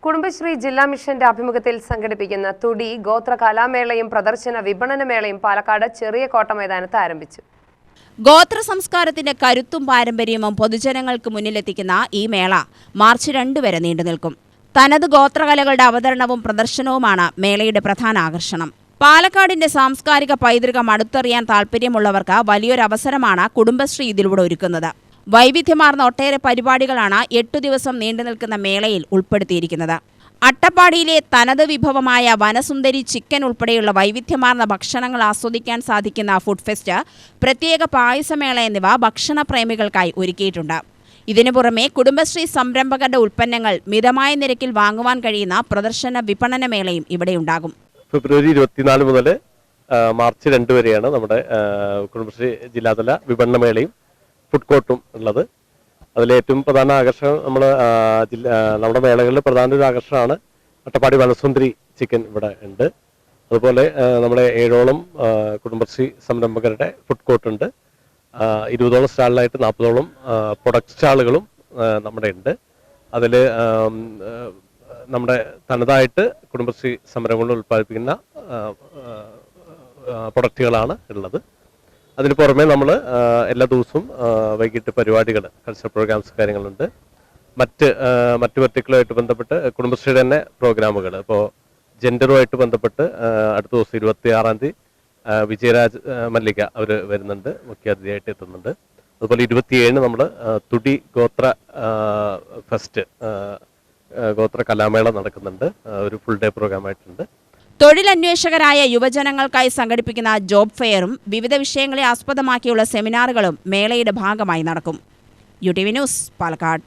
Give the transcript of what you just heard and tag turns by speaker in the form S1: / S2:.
S1: കുടുംബശ്രീ ജില്ലാ മിഷന്റെ ആഭിമുഖ്യത്തിൽ സംഘടിപ്പിക്കുന്ന തുടി ഗോത്ര കലാമേളയും പ്രദർശന വിപണന മേളയും പാലക്കാട് ചെറിയ കോട്ട മൈതാനത്ത് ആരംഭിച്ചു.
S2: ഗോത്ര സംസ്കാരത്തിന്റെ കരുത്തും പാരമ്പര്യവും പൊതുജനങ്ങൾക്ക് മുന്നിലെത്തിക്കുന്ന ഈ മേള മാർച്ച് 2 വരെ നീണ്ടുനിൽക്കും. തനത് ഗോത്രകലകളുടെ അവതരണവും പ്രദർശനവുമാണ് മേളയുടെ പ്രധാന ആകർഷണം. പാലക്കാടിന്റെ സാംസ്കാരിക പൈതൃകം അടുത്തറിയാൻ താൽപ്പര്യമുള്ളവർക്ക് വലിയൊരു അവസരമാണ് കുടുംബശ്രീ ഇതിലൂടെ ഒരുക്കുന്നത്. വൈവിധ്യമാർന്ന ഒട്ടേറെ പരിപാടികളാണ് 8 ദിവസം നീണ്ടുനിൽക്കുന്ന മേളയിൽ ഉൾപ്പെടുത്തിയിരിക്കുന്നത്. അട്ടപ്പാടിയിലെ തനത് വിഭവമായ വനസുന്ദരി ചിക്കൻ ഉൾപ്പെടെയുള്ള വൈവിധ്യമാർന്ന ഭക്ഷണങ്ങൾ ആസ്വദിക്കാൻ സാധിക്കുന്ന ഫുഡ് ഫെസ്റ്റ്, പ്രത്യേക പായസമേള എന്നിവ ഭക്ഷണപ്രേമികൾക്കായി ഒരുക്കിയിട്ടുണ്ട്. ഇതിനു പുറമെ കുടുംബശ്രീ സംരംഭകരുടെ ഉൽപ്പന്നങ്ങൾ മിതമായ നിരക്കിൽ വാങ്ങുവാൻ കഴിയുന്ന പ്രദർശന വിപണന മേളയും ഇവിടെയുണ്ടാകും.
S3: ഫെബ്രുവരി 24 മുതൽ മാർച്ച് 2 വരെയാണ് നമ്മുടെ കുടുംബശ്രീ ജില്ലാതല വിപണന മേളയും ഫുഡ് കോർട്ടും ഉള്ളത്. അതിലെ ഏറ്റവും പ്രധാന ആകർഷണം നമ്മുടെ മേളകളിൽ പ്രധാന ഒരു ആകർഷണമാണ് അട്ടപ്പാടി വനസുന്ദരി ചിക്കൻ ഇവിടെ ഉണ്ട്. അതുപോലെ നമ്മുടെ 7ഓളം കുടുംബശ്രീ സംരംഭകരുടെ ഫുഡ് കോർട്ടുണ്ട്. 20ഓളം സ്റ്റാളിലായിട്ട് 40ഓളം പ്രൊഡക്റ്റ് സ്റ്റാളുകളും നമ്മുടെ ഉണ്ട്. അതിൽ നമ്മുടെ തനതായിട്ട് കുടുംബശ്രീ സംരംഭങ്ങൾ ഉൽപ്പാദിപ്പിക്കുന്ന പ്രൊഡക്റ്റുകളാണ് ഉള്ളത്. അതിന് പുറമെ നമ്മൾ എല്ലാ ദിവസവും വൈകിട്ട് പരിപാടികൾ, കൾച്ചറൽ പ്രോഗ്രാംസ് കാര്യങ്ങളുണ്ട്. മറ്റ് പർട്ടിക്കുലറായിട്ട് ബന്ധപ്പെട്ട് കുടുംബശ്രീയുടെ തന്നെ പ്രോഗ്രാമുകൾ, ഇപ്പോൾ ജെൻഡറുമായിട്ട് ബന്ധപ്പെട്ട് അടുത്ത ദിവസം 26-ാം തീയതി വിജയരാജ് മല്ലിക അവർ വരുന്നുണ്ട്, മുഖ്യാതിഥിയായിട്ട് എത്തുന്നുണ്ട്. അതുപോലെ 27-ന് നമ്മൾ തുടി ഗോത്ര ഫെസ്റ്റ്, ഗോത്ര കലാമേള നടക്കുന്നുണ്ട്. ഒരു ഫുൾ ഡേ പ്രോഗ്രാമായിട്ടുണ്ട്.
S2: തൊഴിലന്വേഷകരായ യുവജനങ്ങൾക്കായി സംഘടിപ്പിക്കുന്ന ജോബ് ഫെയറും വിവിധ വിഷയങ്ങളെ ആസ്പദമാക്കിയുള്ള സെമിനാറുകളും മേളയുടെ ഭാഗമായി നടക്കും. UTV news, Palakkad.